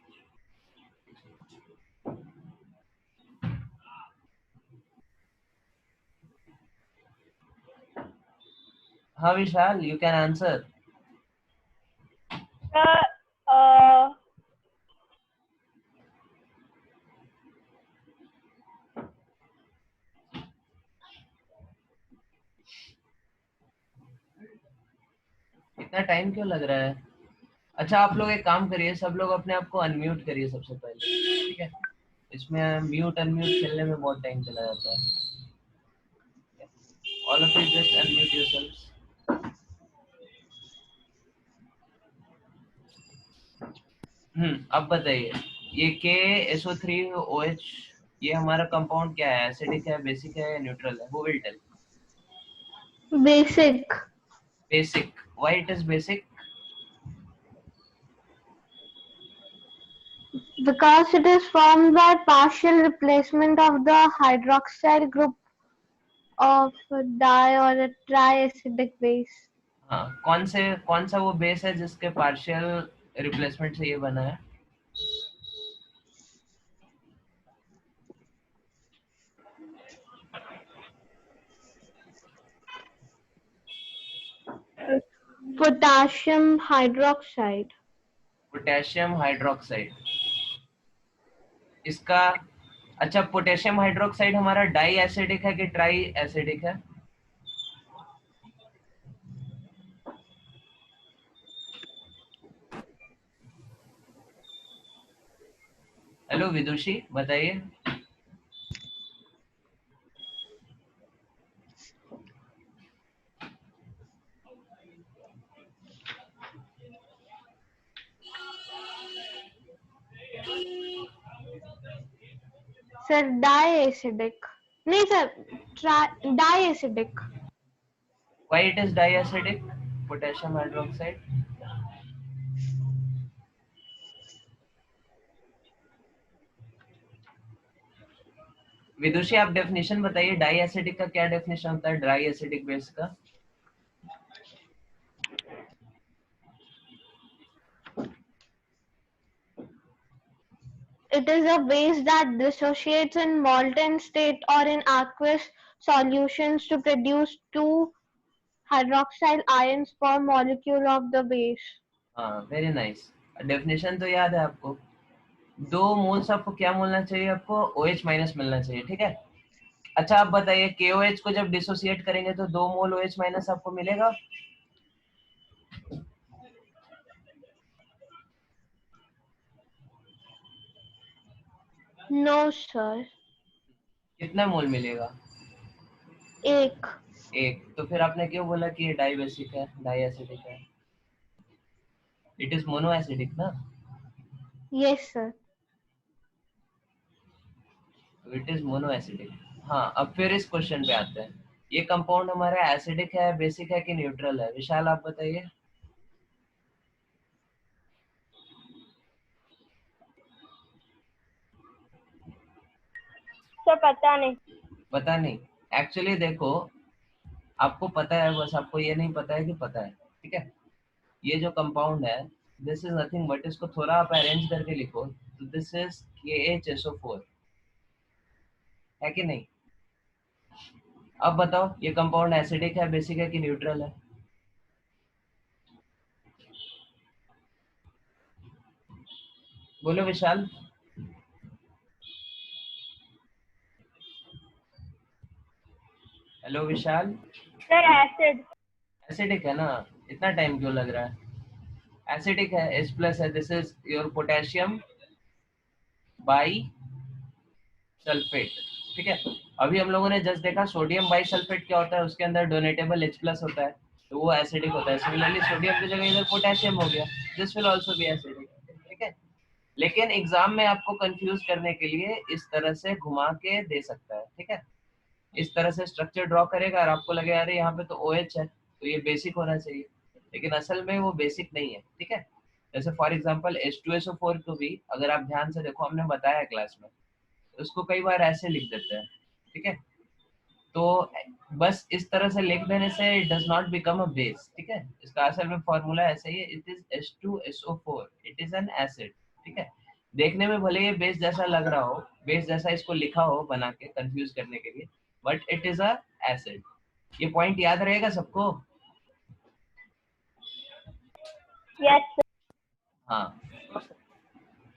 हाँ Vishal, you can answer. Sir इतना टाइम क्यों लग रहा है? अच्छा, आप लोग एक काम करिए, सब लोग अपने आप को अनम्यूट करिए सबसे पहले, ठीक है। इसमें म्यूट अनम्यूट खेलने में बहुत टाइम चला जाता है। All of you just unmute yourselves. अब बताइए, ये KSO3OH, ये हमारा कंपाउंड क्या है? एसिडिक है, बेसिक है या न्यूट्रल है? Who will tell? Basic. Basic. Why it is basic? Because it is formed by partial replacement of the hydroxyl group of di or a triacidic base. हाँ, कौन सा वो बेस है जिसके पार्शियल रिप्लेसमेंट से ये बना है? Potassium hydroxide. Potassium hydroxide. इसका, अच्छा, पोटेशियम हाइड्रोक्साइड हमारा डाई एसिडिक है कि ट्राई एसिडिक है? हेलो विदुषी, बताइए। Sir, diacidic. नहीं sir, diacidic. Why it is di acidic, potassium hydroxide? Vidushi, आप डेफिनेशन बताइए, डाई एसिडिक का क्या डेफिनेशन होता है ड्राई एसिडिक बेस का? It is a base that dissociates in molten state or in aqueous solutions to produce 2 hydroxyl ions per molecule of the base. हाँ, very nice. Definition तो याद है आपको। 2 मोल्स आपको क्या मिलना चाहिए? आपको OH माइनस मिलना चाहिए, ठीक है। अच्छा आप बताइए, KOH को जब डिसोसिएट करेंगे तो 2 मोल OH माइनस आपको मिलेगा? No sir. कितना मोल मिलेगा? 1. 1। तो फिर आपने क्यों बोला कि ये डाई बेसिक है, डाई एसिडिक है? इट इज मोनो एसिडिक ना? Yes sir. It is mono acidic. हाँ, अब फिर इस क्वेश्चन पे आते हैं। ये कंपाउंड हमारा एसिडिक है, बेसिक है कि न्यूट्रल है? विशाल आप बताइए। सर पता नहीं। पता नहीं? एक्चुअली देखो, आपको पता है, बस आपको ये नहीं पता है कि पता है, ठीक है। ये जो कंपाउंड है, दिस इज नथिंग बट, इसको थोड़ा आप अरेंज करके लिखो तो दिस इज KHSO4, है कि नहीं? अब बताओ, ये कंपाउंड एसिडिक है, बेसिक है कि न्यूट्रल है? बोलो Vishal. Hello Vishal. Sir acid. Acidic है ना? इतना टाइम क्यों लग रहा है? एसिडिक है, H प्लस है, this is your potassium by sulphate, ठीक है। अभी हम लोगों ने जस्ट देखा सोडियम बाई सल्फेट क्या होता है, उसके अंदर डोनेटेबल H प्लस होता है, तो वो एसिडिक होता है। सिमिलरली सोडियम की जगह इधर पोटेशियम हो गया, this will also be acidic, ठीक है। लेकिन एग्जाम में आपको कंफ्यूज करने के लिए इस तरह से घुमा के दे सकता है, ठीक है। इस तरह से स्ट्रक्चर ड्रॉ करेगा और आपको लगे अरे यहाँ पे तो OH है तो ये बेसिक होना चाहिए, लेकिन असल में वो बेसिक नहीं है, ठीक है। जैसे फॉर एग्जांपल H2SO4 को भी अगर आप ध्यान से देखो, हमने बताया क्लास में, उसको कई बार ऐसे लिख देते हैं, ठीक है। तो बस इस तरह से लिख देने से it does not become a base, ठीक है। इसका असल में फॉर्मूला ऐसा ही है, it is H2SO4, it is N acid, ठीक है। देखने में भले ये बेस जैसा लग रहा हो, बेस जैसा इसको लिखा हो बना के कंफ्यूज करने के लिए, but it is a acid. ये पॉइंट याद रहेगा सबको? Yes sir. हाँ,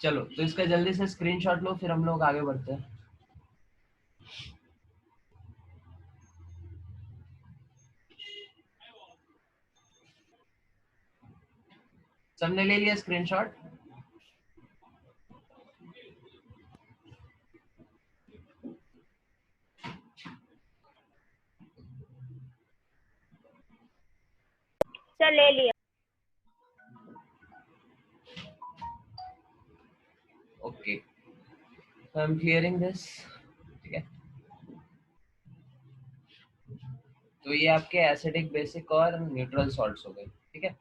चलो तो इसका जल्दी से स्क्रीनशॉट लो, फिर हम लोग आगे बढ़ते हैं। सबने ले लिया स्क्रीनशॉट? सर ले लिया। Okay, I am clearing this, ठीक है। तो ये आपके एसिडिक, बेसिक और न्यूट्रल सॉल्ट्स हो गए, ठीक है।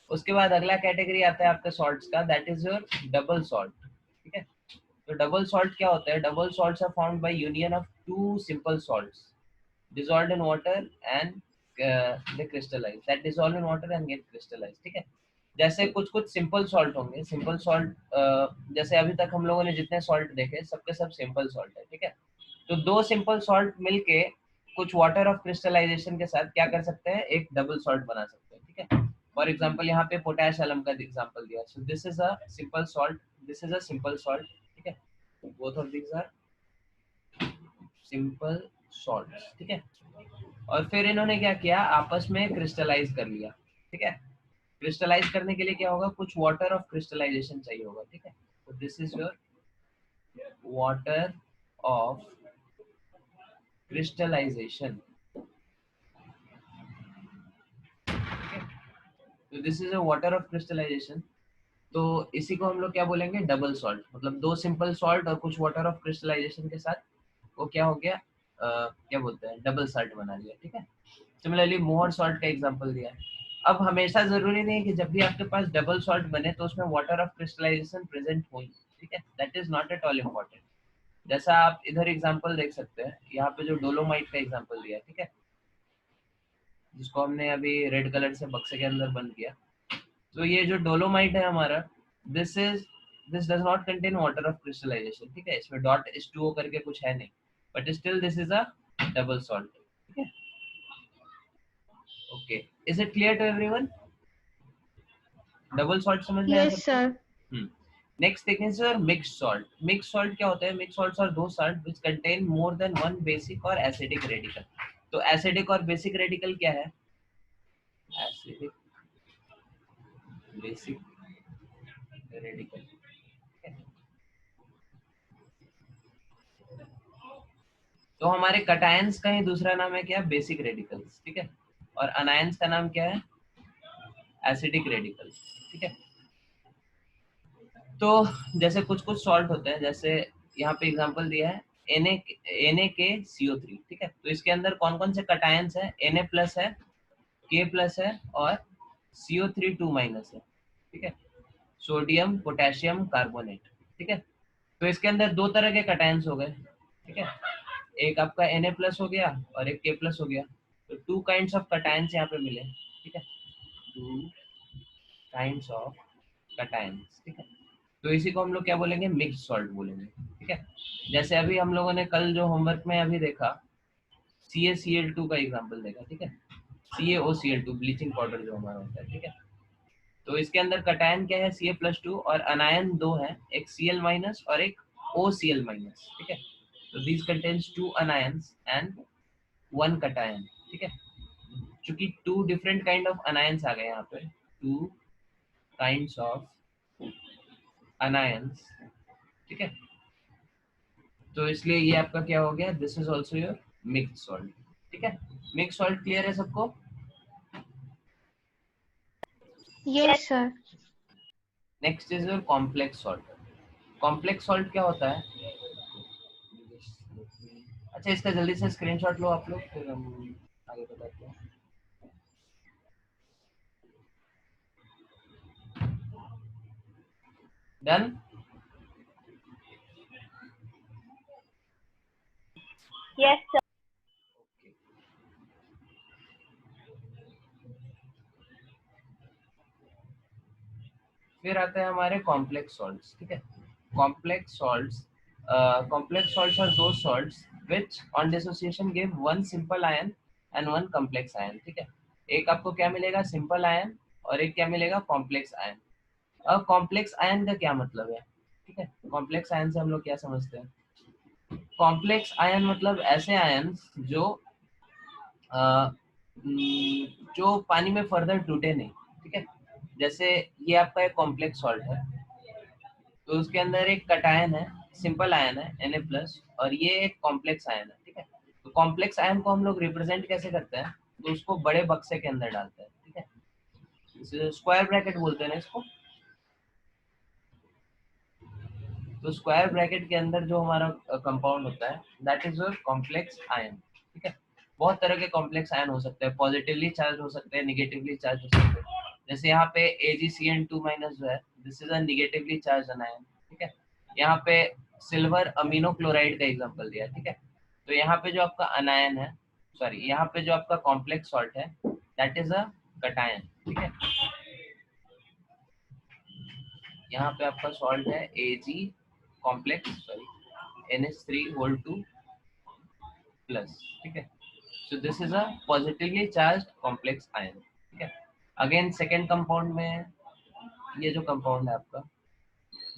उसके बाद अगला कैटेगरी आता है आपके सॉल्ट्स का, that is your double salt, ठीक है। तो डबल सॉल्ट क्या होता है? Double salts are found by union of 2 simple salts dissolved in water and they crystallize, that dissolve in water and get crystallized, ठीक है। जैसे कुछ कुछ सिंपल सॉल्ट होंगे, सिंपल सॉल्ट जैसे अभी तक हम लोगों ने जितने सॉल्ट देखे सबके सब सिंपल सॉल्ट है, ठीक है। तो 2 सिंपल सॉल्ट मिलके कुछ वाटर ऑफ क्रिस्टलाइजेशन के साथ क्या कर सकते हैं? एक डबल सॉल्ट बना सकते हैं, ठीक है। फॉर एग्जांपल यहाँ पे पोटैश अलम का एग्जांपल दिया, so this is a simple salt, this is a simple salt, ठीक है। Both of these are simple salts, ठीक है। और फिर इन्होंने क्या किया? आपस में क्रिस्टलाइज कर लिया, ठीक है। क्रिस्टलाइज करने के लिए क्या होगा? कुछ वाटर ऑफ क्रिस्टलाइजेशन चाहिए होगा, ठीक है। तो this is your water of crystallisation, तो this is a water of crystallisation. तो इसी को हम लोग क्या बोलेंगे? डबल सॉल्ट, मतलब 2 सिंपल सॉल्ट और कुछ वाटर ऑफ क्रिस्टलाइजेशन के साथ वो क्या हो गया? क्या बोलते हैं? डबल सॉल्ट बना लिया, ठीक है। सिमिलरली मोहर सॉल्ट का एग्जांपल दिया है। अब हमेशा जरूरी नहीं है कि जब भी आपके पास डबल सॉल्ट बने तो उसमें वाटर ऑफ क्रिस्टलाइजेशन प्रेजेंट हो, ठीक है। That is not at all important. जैसा आप इधर एग्जांपल देख सकते हैं, यहाँ पे जो डोलोमाइट का एग्जांपल दिया है, ठीक है, जिसको हमने अभी रेड कलर से बक्से के अंदर बंद किया। तो ये जो डोलोमाइट है हमारा, this is this does not contain water of crystallisation, ठीक है, इसमें डॉट H2O करके कुछ है नहीं, but still this is a double salt, ठीक है। Okay, is it clear to everyone? Double salt समझ में आया Yes, सबको? sir. Next thing is mixed salt. Mixed salt क्या होता है? मिक्स्ड सॉल्ट्स आर दो salt which contain more than one basic और एसिडिक रेडिकल। तो एसिडिक और बेसिक रेडिकल क्या है? Acidic basic radical. तो हमारे कटायंस का ही दूसरा नाम है क्या? बेसिक रेडिकल्स, ठीक है। और अनायंस का नाम क्या है? एसिडिक रेडिकल्स, ठीक है। तो जैसे कुछ कुछ सॉल्ट होते हैं, जैसे यहाँ पे एग्जांपल दिया है NaKCO3, ठीक है। तो इसके अंदर कौन कौन से कटायंस है? Na प्लस है, K प्लस है और CO3 2 माइनस है, ठीक है। सोडियम पोटेशियम कार्बोनेट, ठीक है। तो इसके अंदर दो तरह के कटायंस हो गए, ठीक है। एक आपका Na प्लस हो गया और एक K प्लस हो गया। तो टू काइंड्स ऑफ कटायंस यहाँ पे मिले, ठीक है, टू काइंड्स ऑफ कटायंस, ठीक है। तो इसी को हम लोग क्या बोलेंगे? मिक्स्ड सॉल्ट बोलेंगे, ठीक है। जैसे अभी हम लोगों ने कल जो होमवर्क में अभी देखा, CaCl2 का एग्जांपल देखा, ठीक है। CaOCl2 ब्लीचिंग पाउडर जो हमारा होता है, ठीक है। तो इसके अंदर कटायन क्या है? Ca+2 और अनायन दो है, एक Cl माइनस और एक OCl माइनस, ठीक है। तो this contains two anions and one cation, ठीक है। चूंकि two different kind of anions आ गए यहाँ पे, टू काइंड्स ऑफ अनायंस, ठीक है। तो इसलिए ये आपका क्या हो गया? This is also your mixed salt, ठीक है। मिक्स्ड सॉल्ट क्लियर है सबको? Yes, sir. Next is your complex salt. Complex salt क्या होता है? अच्छा, इसका जल्दी से स्क्रीनशॉट लो आप लोग, फिर हम आगे बताते हैं। डन? Yes, sir. फिर आते हैं हमारे कॉम्प्लेक्स सॉल्ट्स, ठीक है। Complex salts are those salts which on dissociation give one simple ion and one complex ion, ठीक है। एक आपको क्या मिलेगा? सिंपल आयन, और एक क्या मिलेगा? Complex ion. अब कॉम्प्लेक्स आयन का क्या मतलब है, ठीक है। कॉम्प्लेक्स आयन से हम लोग क्या समझते हैं? कॉम्प्लेक्स आयन मतलब ऐसे आयन जो जो पानी में फर्दर टूटे नहीं, ठीक है। जैसे ये आपका एक कॉम्प्लेक्स सॉल्ट है, तो उसके अंदर एक कटायन है, सिंपल आयन है Na प्लस, और ये एक कॉम्प्लेक्स आयन है, ठीक है। तो कॉम्प्लेक्स आयन को हम लोग रिप्रेजेंट कैसे करते हैं? तो उसको बड़े बक्से के अंदर डालते हैं, ठीक है। स्क्वायर ब्रैकेट बोलते हैं ना इसको। तो स्क्वायर ब्रैकेट के अंदर जो हमारा कंपाउंड होता है, that is your complex ion, ठीक है। बहुत तरह के कॉम्प्लेक्स आयन हो सकते हैं, पॉजिटिवली चार्ज हो सकते हैं, निगेटिवली चार्ज हो सकते हैं। जैसे यहाँ पे AgCN2 माइनस जो है, this is a negatively charge ion, ठीक है। यहाँ पे सिल्वर अमीनो क्लोराइड का एग्जांपल दिया, ठीक है। तो यहाँ पे जो आपका अनायन है, सॉरी, यहाँ पे जो आपका कॉम्प्लेक्स सॉल्ट है, दैट इज अ कटायन, ठीक है। यहाँ पे आपका सॉल्ट है Ag complex, sorry, NH3 whole 2 plus, ठीक है। So this is a positively charged complex ion, ठीक है। अगेन सेकेंड कंपाउंड में ये जो कंपाउंड है आपका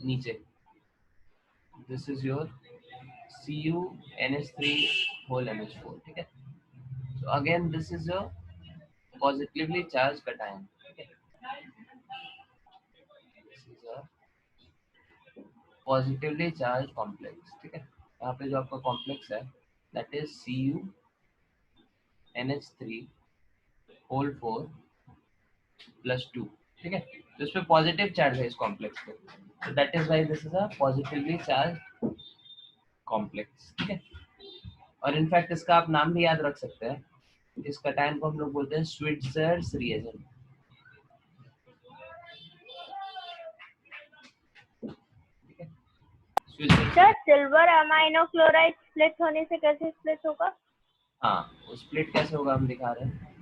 नीचे, this is your CuNH3 whole NH4, ठीक है। So again this is a positively charged cation, ठीक है। This is a positively charged complex, ठीक है। यहाँ पे जो आपका कॉम्प्लेक्स है, that is CuNH3 whole 4 plus 2, ठीक है। तो इस पे पॉजिटिव चार्ज है इस कॉम्प्लेक्स पे, तो that is why this is a positively charge complex, ठीक है। और इनफैक्ट इसका आप नाम भी याद रख सकते हैं, इस कटायन को हम लोग बोलते हैं स्विट्जर्स रिएजेंट, ठीक है। Sir silver amino chloride split होने से कैसे स्प्लिट होगा? हाँ, स्प्लिट कैसे होगा हम दिखा रहे हैं।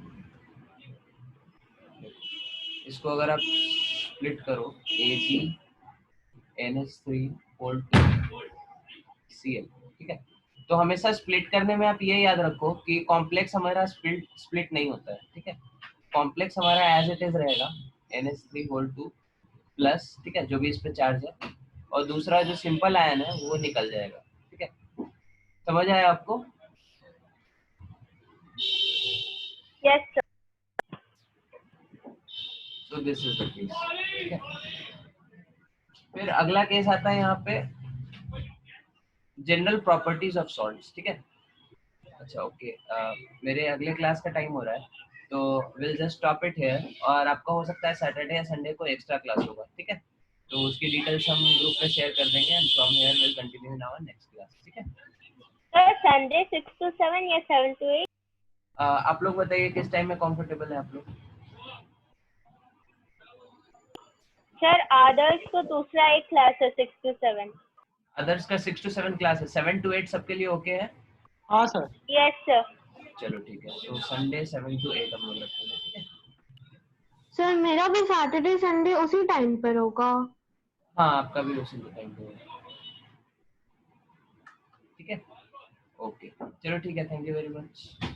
इसको अगर आप स्प्लिट करो, Ag NH3 होल 2 Cl, ठीक है। तो हमेशा स्प्लिट करने में आप ये याद रखो कि कॉम्प्लेक्स हमारा स्प्लिट नहीं होता है, ठीक है। कॉम्प्लेक्स हमारा एज इट इज रहेगा NH3 होल 2 प्लस, ठीक है, जो भी इस पे चार्ज है, और दूसरा जो सिंपल आयन है वो निकल जाएगा, ठीक है। समझ आया आपको? Yes sir. So this is the case, ठीक है। फिर अगला केस आता है यहाँ पे जनरल प्रॉपर्टीज ऑफ सॉल्ट्स, ठीक है। अच्छा ओके, मेरे अगले क्लास का टाइम हो रहा है, तो will just stop it here, और आपका हो सकता है सैटरडे या संडे को एक्स्ट्रा क्लास होगा, ठीक है। तो उसकी डिटेल्स हम ग्रुप पे शेयर कर देंगे, and from here will continue in our next class, ठीक है। सर संडे 6 to 7 या 7 to 8? आप लोग बताइए किस टाइम में कंफर्टेबल है आप लोग? सर आदर्श को दूसरा एक क्लास है 6 to 7। अदर्स का 6 to 7 क्लास है, 7 to 8 सबके लिए ओके है? हाँ सर। Yes sir. चलो ठीक है, तो संडे 7 to 8 हम लोग रखते हैं, ठीक है। सर मेरा भी सैटरडे संडे उसी टाइम पर होगा। हाँ आपका भी उसी टाइम पे होगा, ठीक है। ओके चलो ठीक है, थैंक यू वेरी मच।